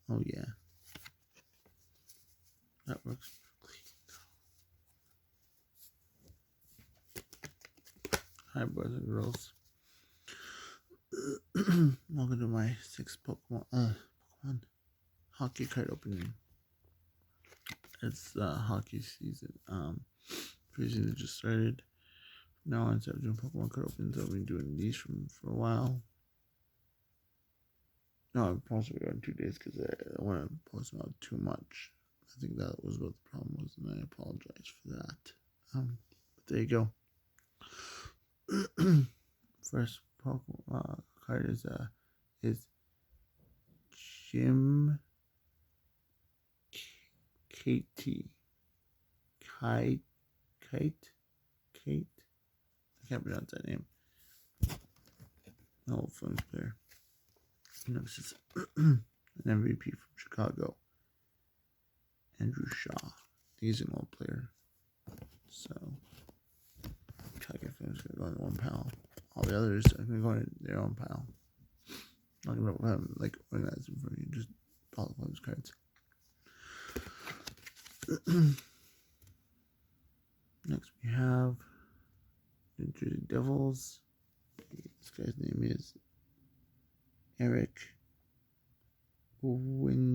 Oh yeah, that works. Hi, boys and girls. Welcome to my 6th Pokemon hockey card opening. It's hockey season. Preseason just started. Now instead of doing Pokemon card opens, I've been doing these for a while. No, I'm possibly on 2 days because I don't want to post them out too much. I think that was what the problem was, and I apologize for that. But there you go. First Pokemon card is Jim Kate. I can't pronounce that name. No Flames player. Next is an MVP from Chicago, Andrew Shaw. He's an old player. So Chicago Flames are going to go in one pile. All the others are going to go in their own pile. I'm not going to like organize them for you. Just all the Flames cards. Next we have the New Jersey Devils. This guy's name is Eric Winerch.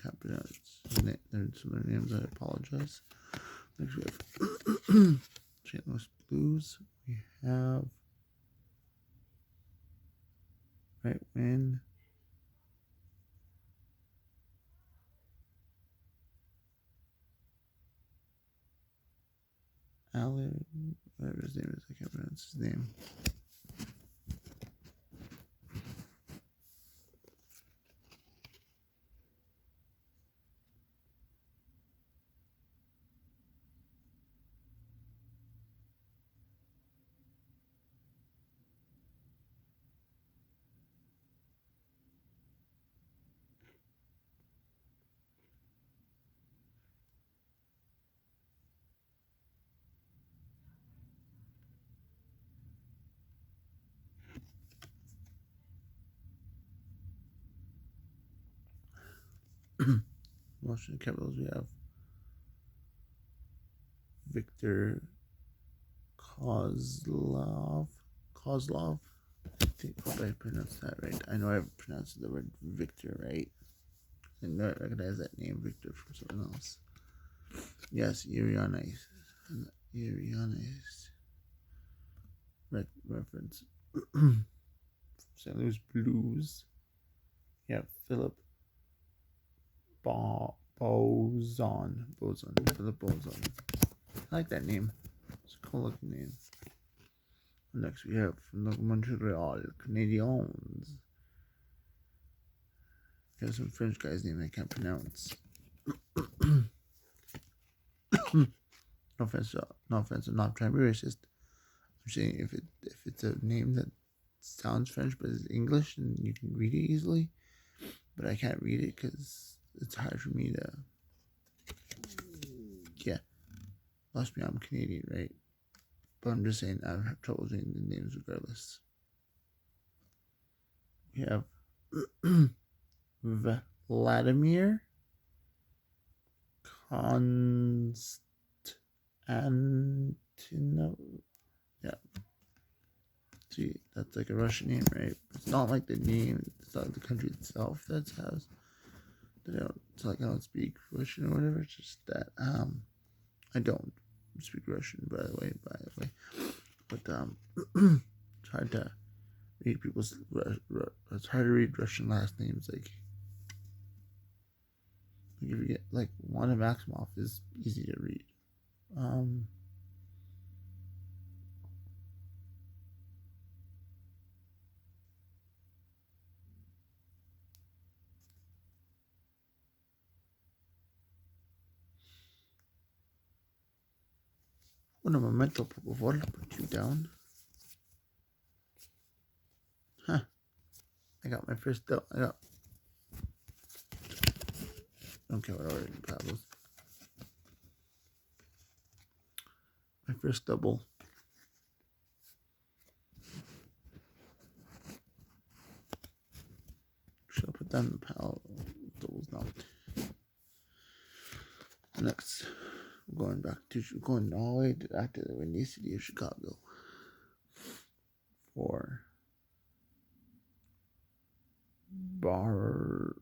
Can't pronounce there's some other names. I apologize. Next we have St. Louis Blues. We have right wing Alan, whatever his name is, I can't pronounce his name. Washington Capitals, we have Victor Kozlov. I hope I pronounced that right. I know I've pronounced the word Victor right. I know I recognize that name, Victor, from someone else. Yes, Irianis. Reference. St. Louis Blues. Yeah, Philip Boson. Philip Boson. I like that name. It's a cool looking name. Next we have from the Montreal Canadiens. There's some French guy's name I can't pronounce. No offense, I'm not trying to be racist. I'm saying if it's a name that sounds French but is English and you can read it easily, but I can't read it because it's hard for me to. Yeah, must be I'm Canadian, right? But I'm just saying I have trouble reading the names regardless. We have Vladimir Konstantinov. Yeah. See, that's like a Russian name, right? It's not like the name, it's not the country itself that has. It's like I don't speak Russian or whatever. It's just that I don't speak Russian, by the way. But it's hard to read people's. It's hard to read Russian last names. Like if you get like Wanda Maximoff is easy to read. One of my mental before I put you down. Huh. I got my first double. I don't care what order the paddles. My first double. done the pal. Those now. Next, going all the way back to the windy city of Chicago for Boris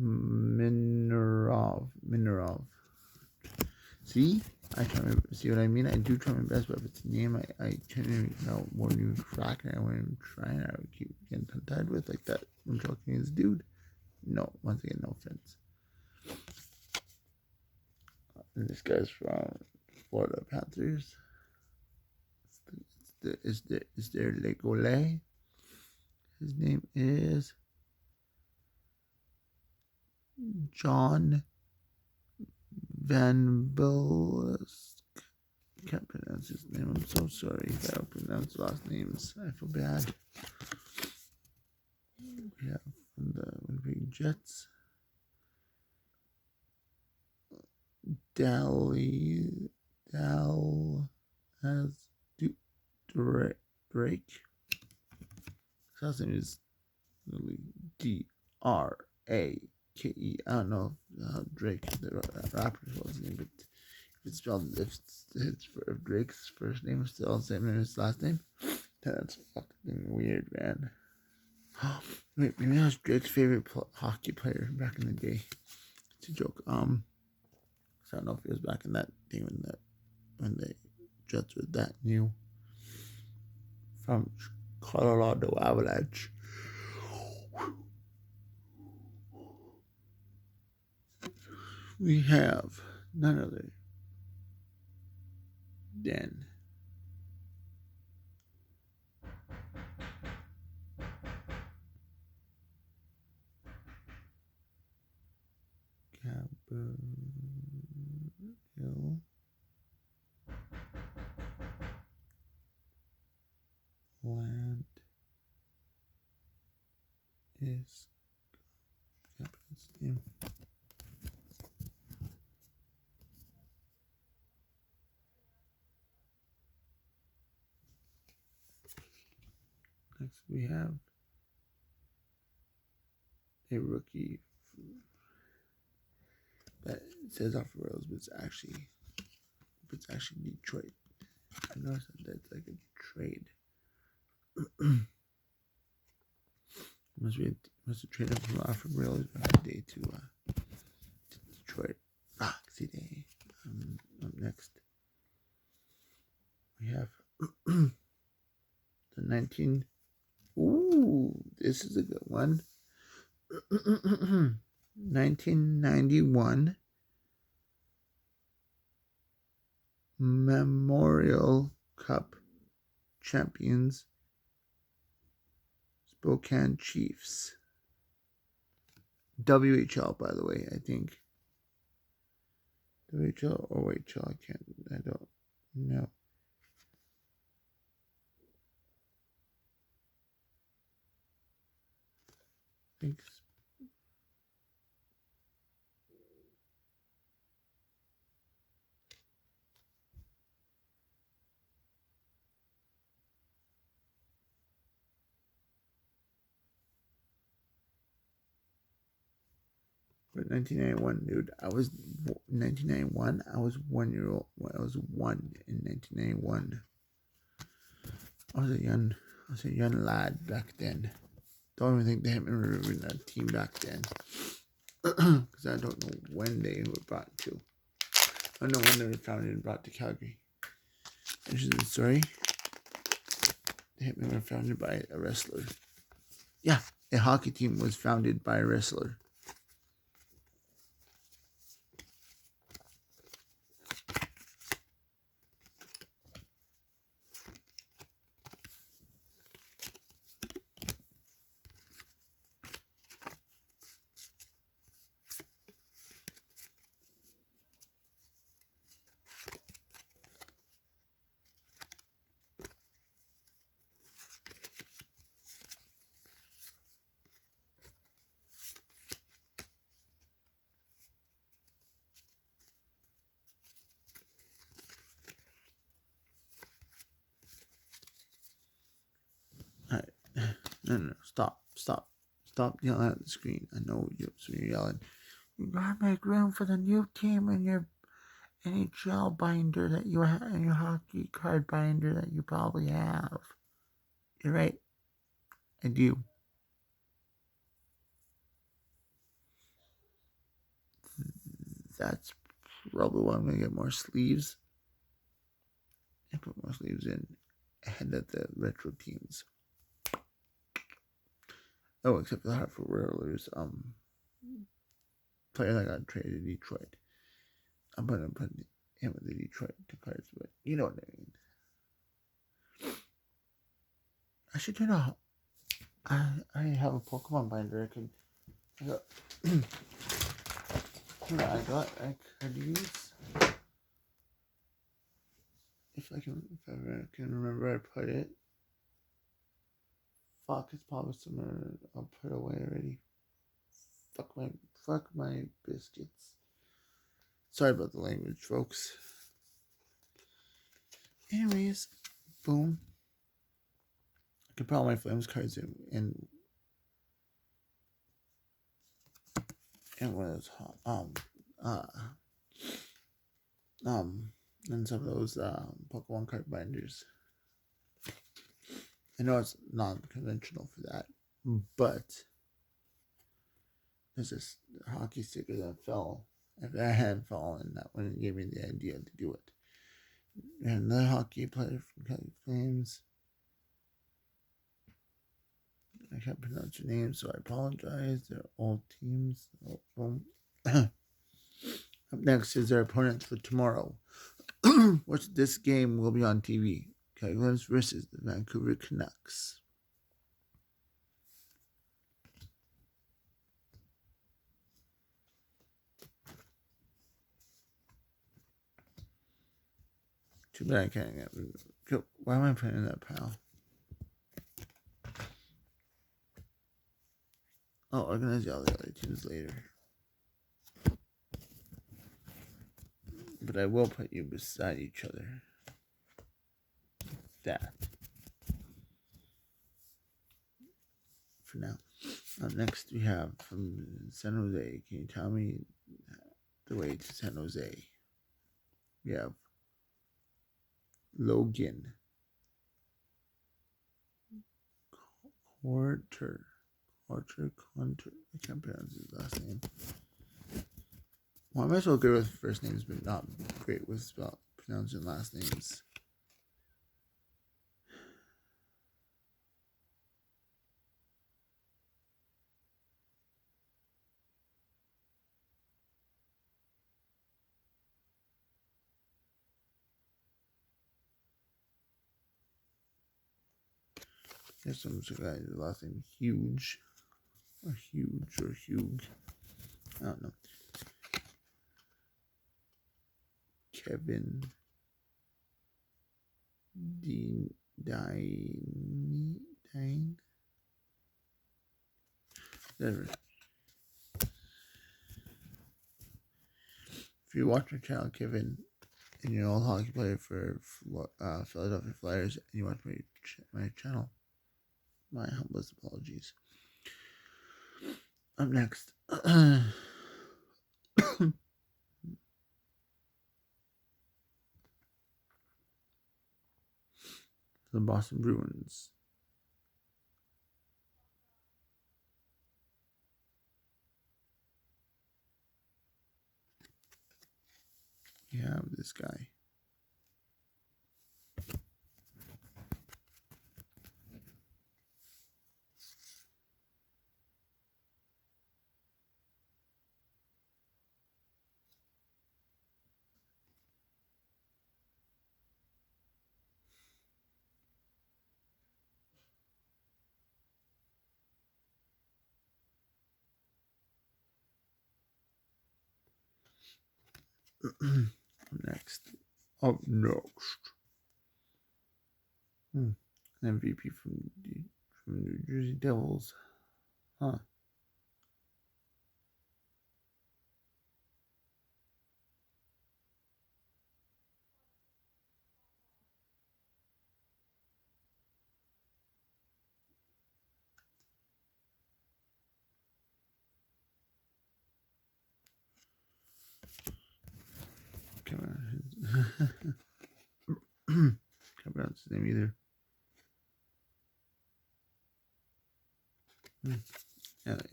Minerov. See? I try my see what I mean? I do try my best, but if it's a name I can't even know more than even cracking. I won't even try, and I would keep getting tongue-tied with like that Montreal Canadiens dude. No, once again, no offense. And this guy's from Florida Panthers. Is there Le Gaulet? His name is John Van Belsk. Can't pronounce his name. I'm so sorry if I don't pronounce last names. I feel bad. We have from the Winnipeg Jets. Dal as Drake. His last name is Drake. I don't know how Drake, the rapper, spells his name, but if Drake's first name is still the same as his last name, that's fucking weird, man. Wait, maybe that was Drake's favorite hockey player back in the day. It's a joke. So I don't know if it was back in that day when the Jets were that new. From Colorado Avalanche. We have none other than Gabriel Land is Gabriel's name. Next we have a rookie that it says off the rails, but it's actually Detroit. I noticed that it's like a trade. must have traded from off the rails back in the day to Detroit Rock City. Up next we have the 19. Ooh, this is a good one. 1991 Memorial Cup champions Spokane Chiefs. WHL, by the way, I think. WHL or OHL, I don't know. I think but 1991, dude. I was 1991. I was 1 year old. I was one in 1991. I was a young lad back then. Don't even think they had me in that team back then, because I don't know when they were brought to. I don't know when they were founded and brought to Calgary. Interesting story. The Hitmen were founded by a wrestler. Yeah, a hockey team was founded by a wrestler. No. Stop yelling at the screen. I know you're yelling. You gotta make room for the new team in your NHL binder that you have, and your hockey card binder that you probably have. You're right. I do. That's probably why I'm gonna get more sleeves and put more sleeves in ahead of the retro teams. Oh, except for the Hartford Whalers player that got traded to Detroit. I'm gonna put him with the Detroit cards, but you know what I mean. I should turn out. I have a Pokemon binder. I could use. If I can remember where I put it. Fuck, it's probably somewhere I'll put away already. Fuck my biscuits. Sorry about the language, folks. Anyways, boom. I could put all my Flames cards in one of those and some of those Pokemon card binders. I know it's not conventional for that, but there's this hockey sticker that fell. If I had fallen, that one gave me the idea to do it. And another hockey player from Calgary Flames. I can't pronounce your name, so I apologize. They're all teams. Up next is their opponents for tomorrow. Which this game will be on TV. Penguins versus the Vancouver Canucks. Too bad I can't get. Why am I putting in that pile? I'll organize all the other teams later. But I will put you beside each other. That. For now. Up next we have from San Jose. Can you tell me the way to San Jose? We have Logan Conter. I can't pronounce his last name. Well, I'm also good with first names, but not great with pronouncing last names. There's some guy, the last name Huge. Or Hugh. I don't know. Kevin Dine. Whatever. If you watch my channel, Kevin, and you're an old hockey player for Philadelphia Flyers, and you watch my channel, my humblest apologies. Up next. The Boston Bruins. You have this guy. Up next. An MVP from New Jersey Devils. Huh. Can't pronounce his name either.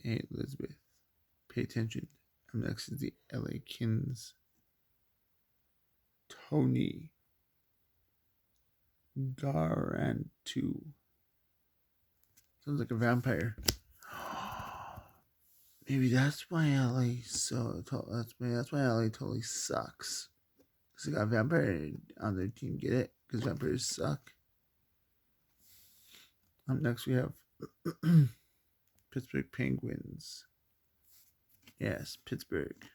Hey, Elizabeth, pay attention. I'm next is the LA Kins. Tony Garantu. Sounds like a vampire. Maybe that's why LA that's why LA totally sucks. Because they got a vampire on their team. Get it? Because vampires suck. Up next we have Pittsburgh Penguins. Yes, Pittsburgh.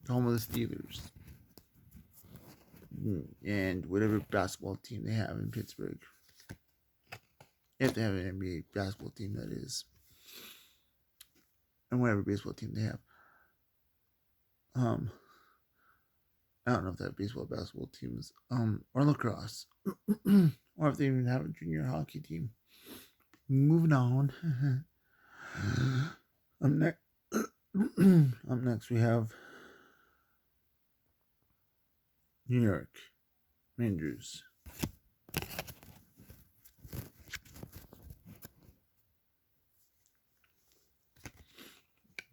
The home of the Steelers. And whatever basketball team they have in Pittsburgh. If they have an NBA basketball team, that is. And whatever baseball team they have. I don't know if they have baseball, basketball teams. Or lacrosse. Or if they even have a junior hockey team. Moving on. Up next we have New York Rangers.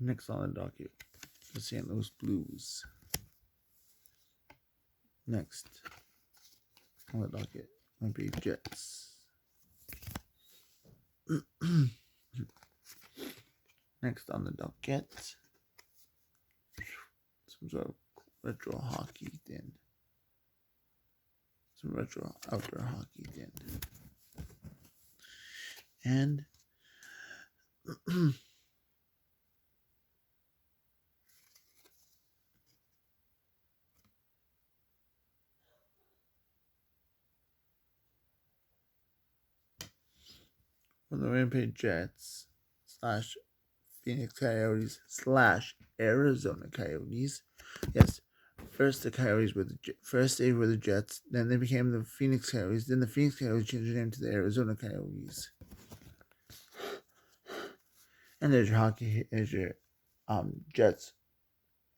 Next on the docket, the St. Louis Blues. Next on the docket, Winnipeg Jets. Next on the docket, some sort of retro hockey thing. Some retro outdoor hockey thing. And from the Winnipeg Jets / Phoenix Coyotes / Arizona Coyotes. Yes, first the Coyotes were they were the Jets, then they became the Phoenix Coyotes, then the Phoenix Coyotes changed their name to the Arizona Coyotes. And there's your hockey, there's your Jets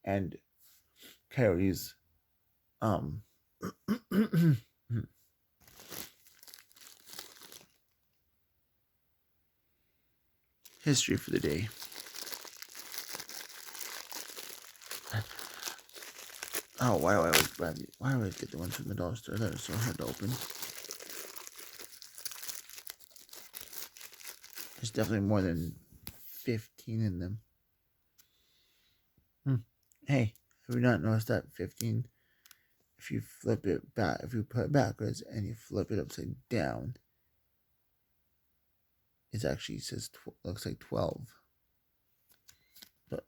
and Coyotes. History for the day. Oh, why do I always get the ones from the dollar store that are so hard to open? There's definitely more than 15 in them. Hey, have you not noticed that 15? If you flip it back, if you put it backwards and you flip it upside down, it actually looks like 12. But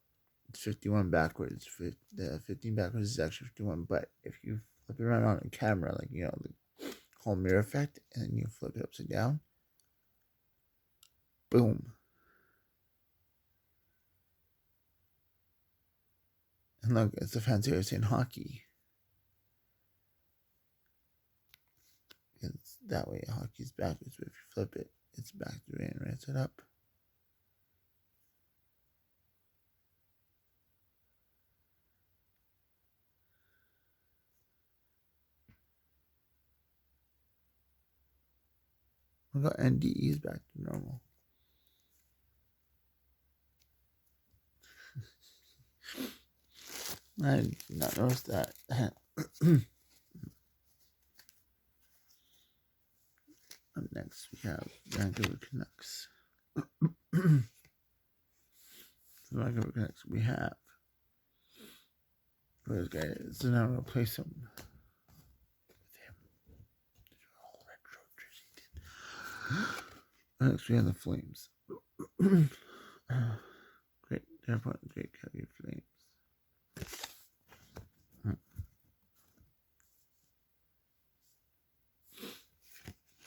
it's 51 backwards. The 15 backwards is actually 51. But if you flip it around on a camera, like, you know, the whole mirror effect, and then you flip it upside down, boom. And look, it's a fancy way of saying hockey. It's that way, hockey's backwards, but if you flip it, it's back to it and right side up. We got NDEs back to normal. I did not notice that. Up next, we have Vancouver Canucks. The Vancouver Canucks, we have. Where's this guy is? So now I'm going to play some with him. All retro jersey. Next, we have the Flames. Great, they're part of the Great Calgary Flames.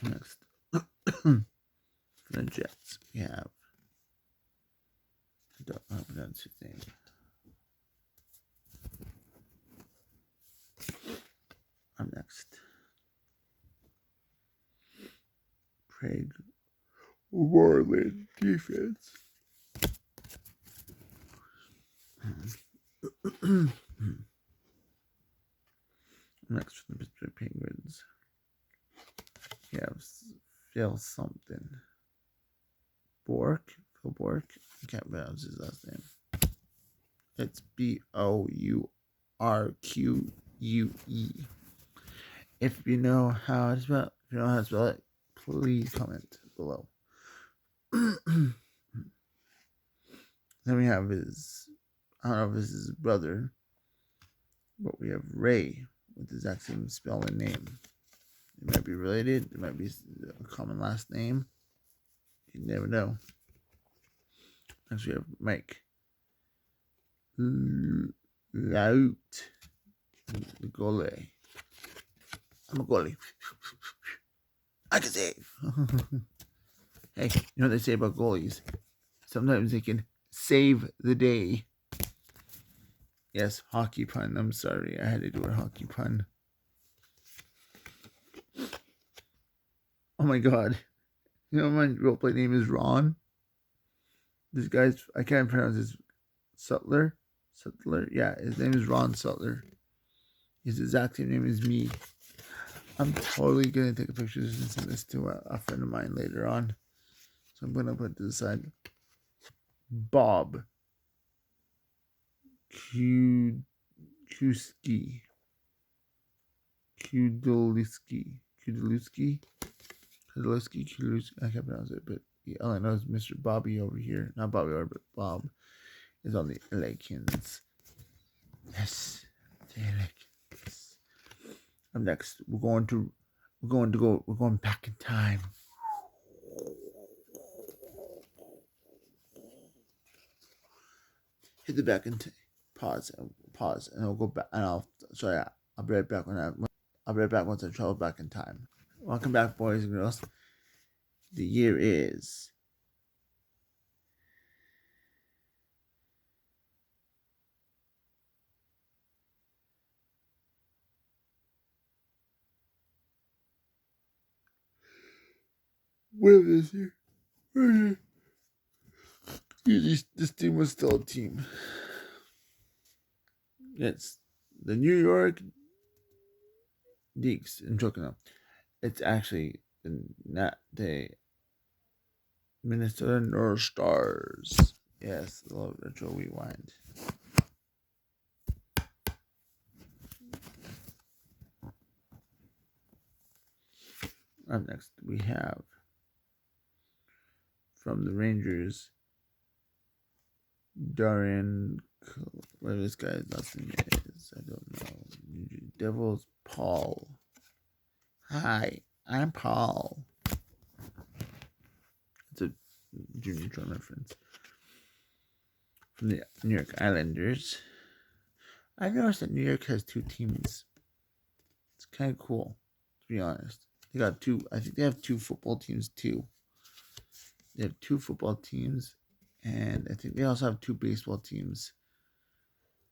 Next, for the Jets, we have. I don't know how to pronounce his name. Up next, Craig Warland defense. Phil something. Bork? Phil Bork? I can't pronounce his last name. It's Bourque. If you know how to spell it, please comment below. Then we have his, I don't know if this is his brother, but we have Ray with the exact same spell and name. It might be related. It might be a common last name. You never know. Next we have Mike. Laut. The goalie. I'm a goalie. I can save. Hey, you know what they say about goalies? Sometimes they can save the day. Yes, hockey pun. I'm sorry. I had to do a hockey pun. Oh my god. You know my roleplay name is Ron? This guy's, I can't pronounce his, Sutler? Yeah, his name is Ron Sutler. His exact same name as me. I'm totally going to take a picture and send this to a friend of mine later on. So I'm going to put it to the side. Bob Kudliski. I can't pronounce it, but all I know is Mr. Bobby over here. Not Bobby Orr, but Bob is on the LA Kings. Yes, the LA Kings. Up next, we're going back in time. Hit the back and pause, and I'll go back, and I'll be right back I'll be right back once I travel back in time. Welcome back, boys and girls. The year is this year? This team was still a team. It's the New York Deeks. I'm joking now. It's actually not the Minnesota North Stars. Yes, a little retro rewind. Up next, we have from the Rangers, Darian. What this guy's last name is, I don't know. Devils, Paul. Hi, I'm Paul. It's a junior term reference. From the New York Islanders. I noticed that New York has two teams. It's kind of cool, to be honest. They got two. I think they have two football teams too. They have two football teams, and I think they also have two baseball teams.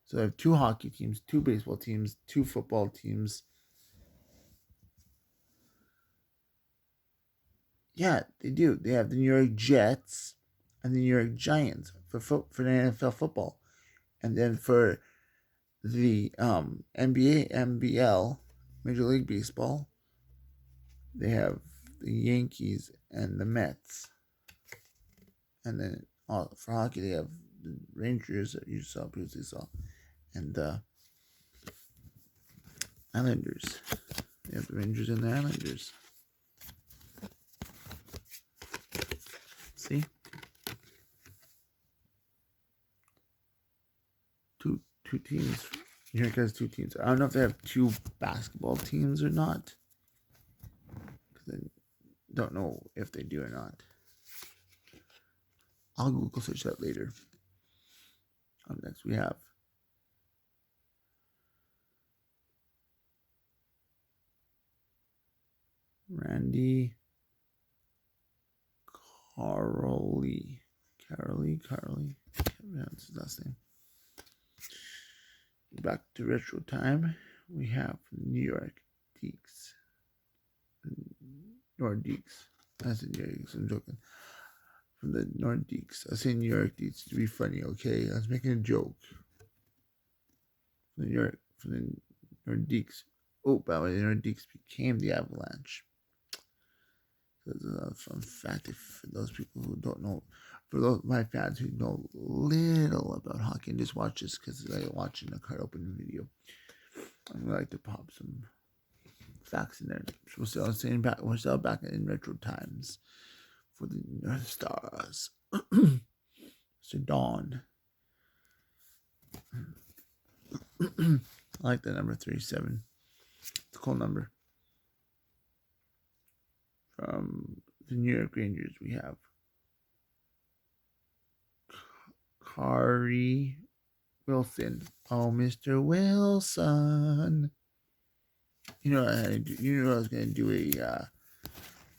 So they have two hockey teams, two baseball teams, two football teams. Yeah, they do. They have the New York Jets and the New York Giants for the NFL football, and then for the NBA, NBL, Major League Baseball, they have the Yankees and the Mets. And then for hockey, they have the Rangers that you previously saw, and the Islanders. They have the Rangers and the Islanders. See? Two teams. New York has two teams. I don't know if they have two basketball teams or not. Because I don't know if they do or not. I'll Google search that later. Up next we have Randy Carly. Can't pronounce his last name. Back to retro time. We have New York Deeks. Nordiques. I said New York Deeks, I'm joking. From the Nordiques. I say New York Deeks to be funny, okay? I was making a joke. From the Nordiques. Oh, by the way, the Nordiques became the Avalanche. That's a fun fact for those people who don't know. For those my fans who know little about hockey and just watch this because they're watching a card opening video. I'm gonna like to pop some facts in there. So we're still back in retro times for the North Stars. So Dawn. I like the number 37. It's a cool number. From the New York Rangers, we have Kari Wilson. Oh, Mr. Wilson. You know what I do? You knew I was gonna do a.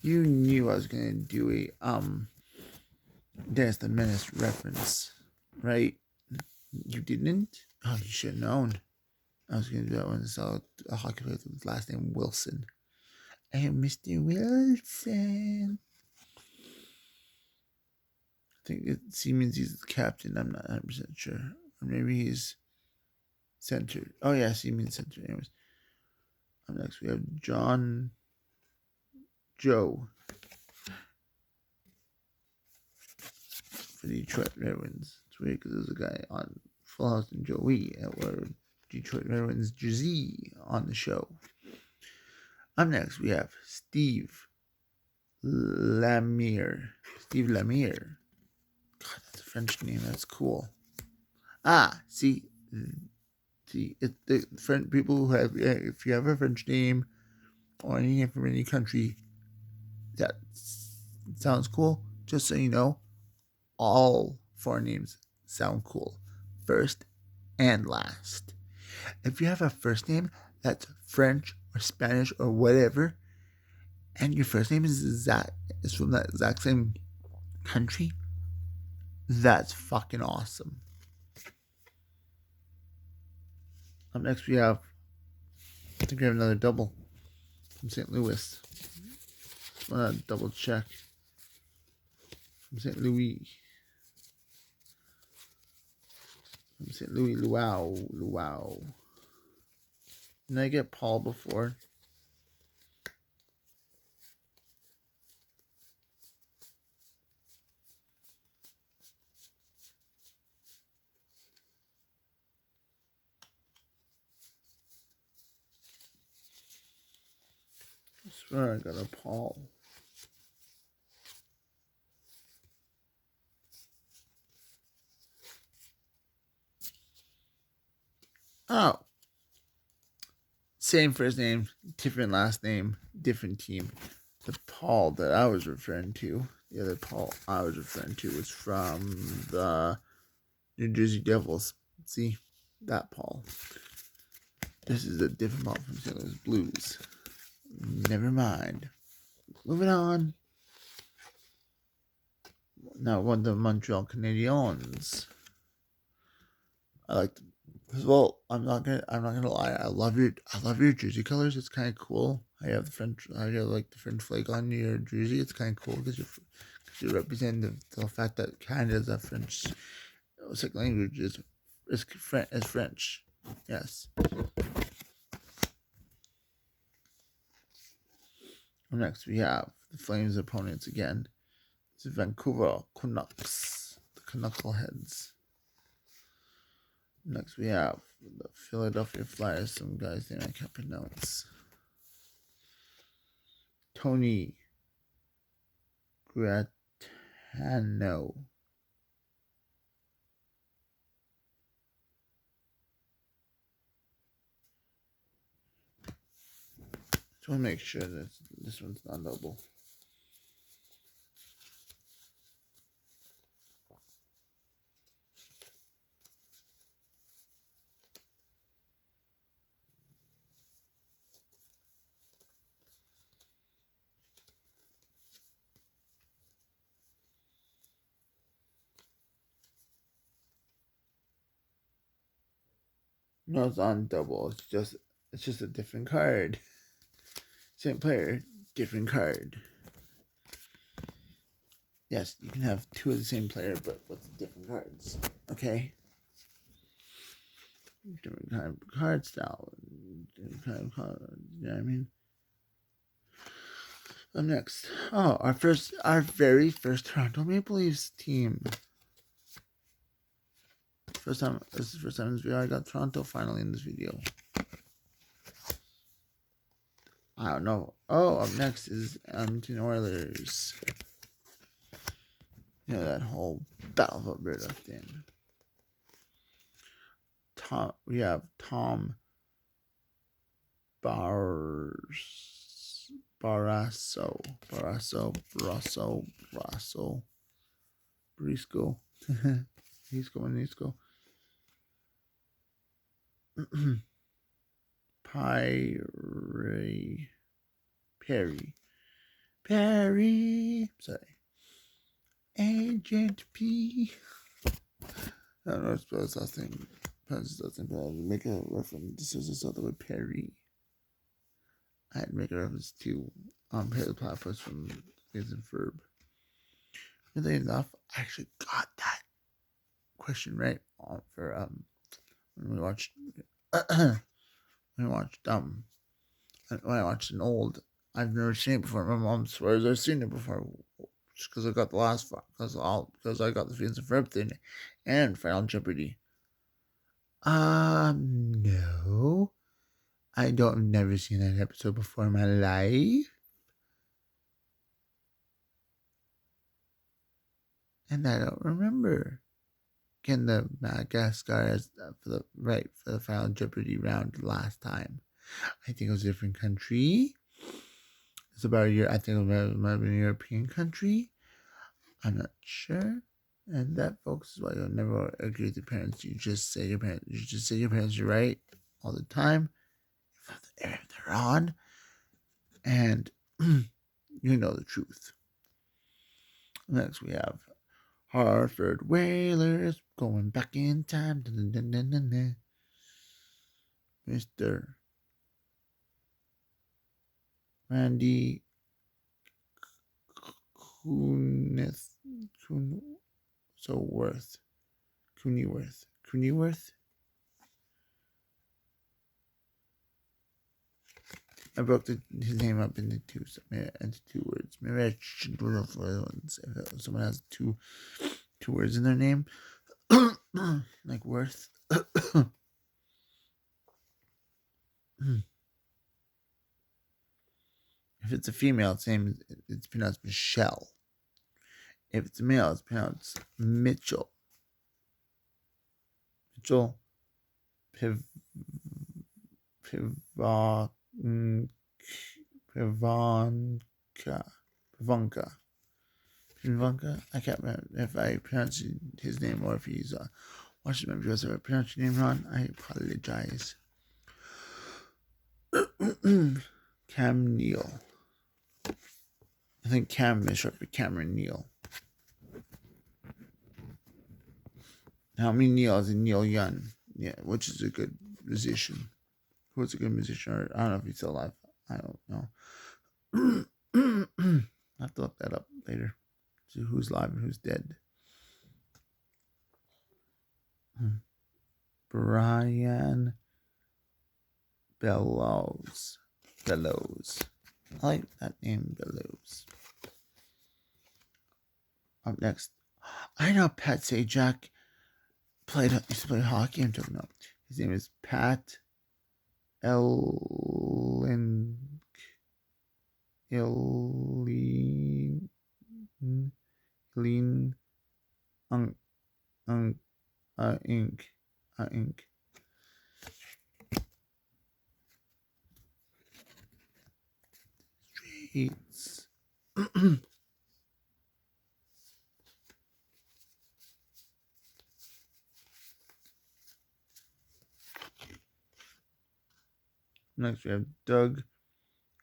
You knew I was gonna do a Dennis the Menace reference, right? You didn't? Oh, you should have known. I was gonna do that when I saw a hockey player with his last name Wilson. Hey, Mr. Wilson. I think it means he's the captain. I'm not 100% sure. Or maybe he's center. Oh, yeah, C means center. Anyways. Up next, we have Joe. For the Detroit Red Wings. It's weird because there's a guy on Full House and Joey that wore Detroit Red Wings jersey on the show. Up next, we have Steve Lammer. Steve Lammer. God, that's a French name. That's cool. See, it's the French people who have, if you have a French name or any name from any country that sounds cool, just so you know, all foreign names sound cool, first and last. If you have a first name that's French or Spanish or whatever, and your first name is from that exact same country, that's fucking awesome. Up next we have, I think we have another double from St. Louis. Just want to double check. From St. Louis. From St. Louis, Luau. Didn't I get Paul before? I swear I got a Paul. Oh. Same first name, different last name, different team. The Paul that I was referring to, the other Paul I was referring to was from the New Jersey Devils. See? That Paul. This is a different Paul from St. Louis Blues. Never mind. Moving on. Now, one of the Montreal Canadiens. I like them. Well, I'm not gonna lie. I love your jersey colors. It's kind of cool. I have the French flag on your jersey. It's kind of cool because you represent the fact that Canada's a French second language is French. Yes. Next, we have the Flames' opponents again. It's the Vancouver Canucks, the Knuckleheads. Next, we have the Philadelphia Flyers, some guy's name I can't pronounce. Tony Gratano. Just want to make sure that this one's not double. No, it's on double. It's just a different card. Same player, different card. Yes, you can have two of the same player, but with different cards. Okay? Different kind of card style. Different kind of card, you know what I mean? Up next. Oh, our very first Toronto Maple Leafs team. This is the first time in this video I got Toronto finally in this video. I don't know. Oh, up next is Edmonton Oilers. You know, that whole Battle of Alberta thing. We have Tom Briscoe. Perry. Sorry. Agent P. I don't know how to spell his last name. But I'll make a reference. This is this other word, Perry. I had to make a reference to Perry the Platypus from Phineas and Ferb. Really enough, I actually got that question right for when we watched when I watched an old. I've never seen it before. My mom swears I've seen it before, just because I got the last one, because I got the Phineas and Ferb thing and Final Jeopardy. No, I don't. I've never seen that episode before in my life, and I don't remember. Again, the Madagascar for the Final Jeopardy round last time. I think it was a different country. It's about a year. I think it might have been a European country. I'm not sure. And that, folks, is why you'll never agree with your parents. You just say your parents are right all the time. If they're on, and you know the truth. Next, we have Hartford Whalers going back in time. Dun, dun, dun, dun, dun. Mr. Randy Cooneyworth. I broke his name up into two words. Maybe I should do it for ones. If someone has two words in their name, like worth. If it's a female, it's pronounced Michelle. If it's a male, it's pronounced Mitchell. Mitchell Pivanka. I can't remember if I pronounced his name or if he's watching my videos. If I pronounced your name wrong, I apologize. Cam Neal. I think Cam is short for Cameron Neal. How many Neal is in Neil Young? Yeah, which is a good musician. Who's a good musician? Or, I don't know if he's still alive. I don't know. I'll have to look that up later. See who's live and who's dead. Brian Bellows. I like that name, Bellows. Up next, I know Pat Sajak used to play hockey. I don't know. His name is Pat Ink. Streets. Next we have Doug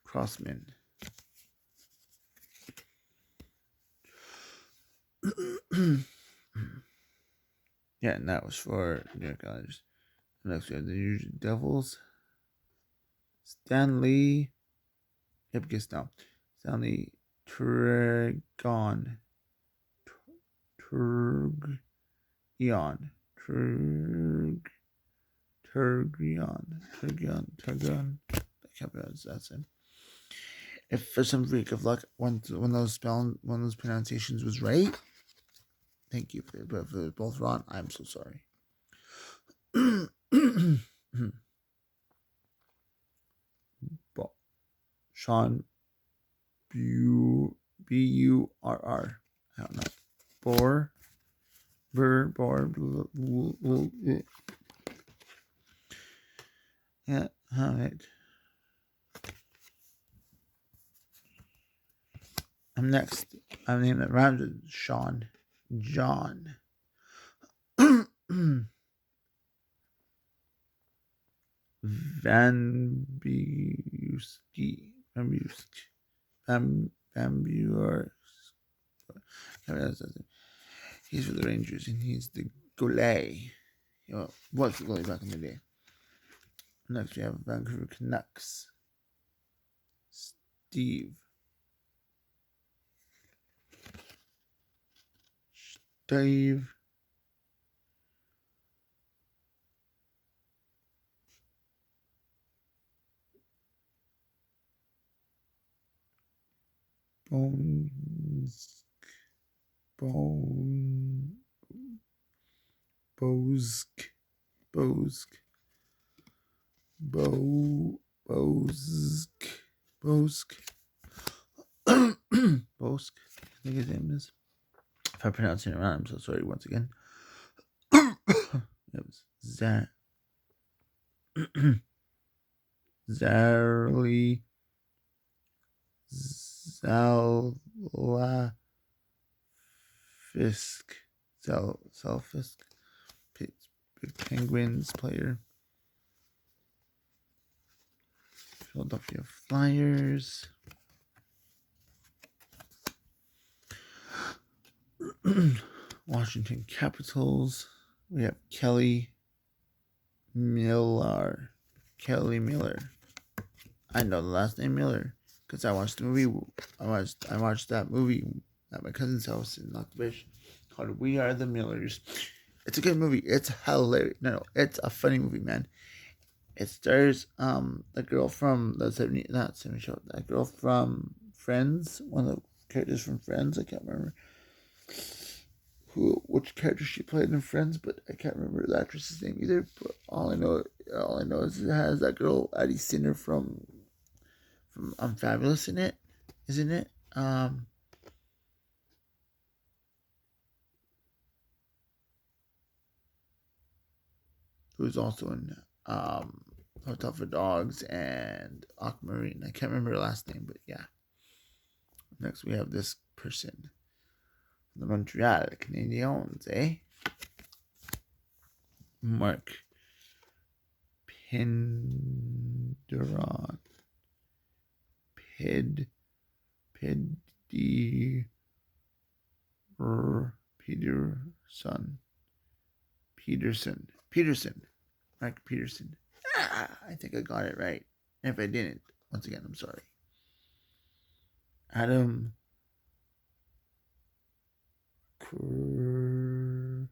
Crossman. Yeah, and that was for New York Islanders. Next we have the New Jersey Devils. Stanley Turgeon. I can't pronounce that name. If for some freak of luck one of those pronunciations was right, thank you. But if they're both wrong, I'm so sorry. Sean Burr. I don't know. Bor. Yeah, all right. I'm next. I'm named it rhymes with Sean. John. Bambuski. He's for the Rangers, and he's the goalie. Was the goalie back in the day. Next, we have Vancouver Canucks. Steve. Bosk. Bosk. I think his name is. If I'm pronouncing it wrong, I'm so sorry once again. It was Zarly Zalfisk, Pittsburgh Penguins player. Philadelphia Flyers. Washington Capitals. We have Kelly Miller. I know the last name Miller because I watched the movie. I watched that movie at my cousin's house in Knoxville called "We Are the Millers." It's a good movie. It's hilarious. No, it's a funny movie, man. It stars the girl from the 70 show. That girl from Friends. One of the characters from Friends. I can't remember which character she played in Friends, but I can't remember the actress's name either. But all I know is it has that girl Addie Sinner from Fabulous in it, isn't it? Who's also in Hotel for Dogs and Aquamarine. I can't remember her last name, but yeah. Next we have this person. The Montreal Canadiens, Mark Penderon. Peterson. Mark Peterson. I think I got it right. If I didn't, once again, I'm sorry. Adam Creaton.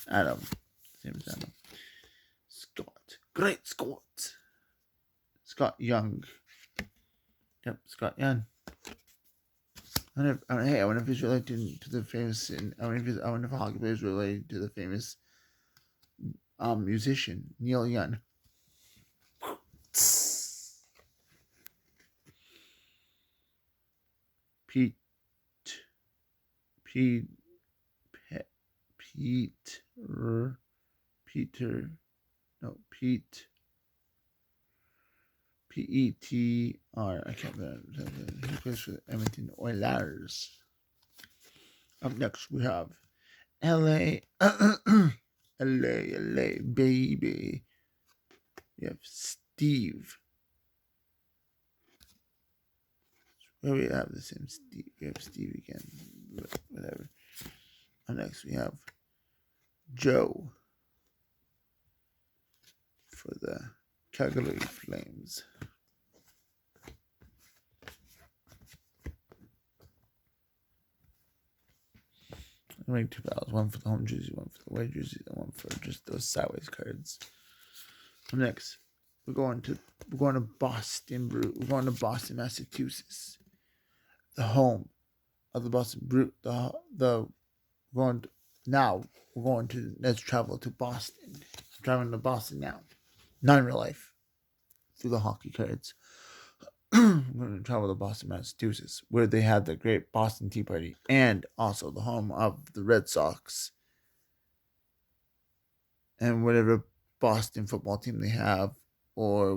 Adam. Same as Adam. Scott. Great Scott. Scott Young. Yep, Scott Young. I wonder if he's related to the famous. I wonder if hockey player is related to the famous musician Neil Young. Peter. P-E-T-R. I can't remember. He plays for the Edmonton Oilers. Up next, we have L.A. L.A. baby. We have Steve. Where we have the same Steve. We have Steve again. Whatever. Up next, we have Joe for the Calgary Flames. I made 2 piles. One for the home jersey, one for the away jersey, and one for just those sideways cards. Next, we're going to Boston. We're going to Boston, Massachusetts, the home of the Boston Brew. Let's travel to Boston. I'm traveling to Boston now. Not in real life. Through the hockey cards. I'm going to travel to Boston, Massachusetts, where they had the great Boston Tea Party, and also the home of the Red Sox and whatever Boston football team they have, or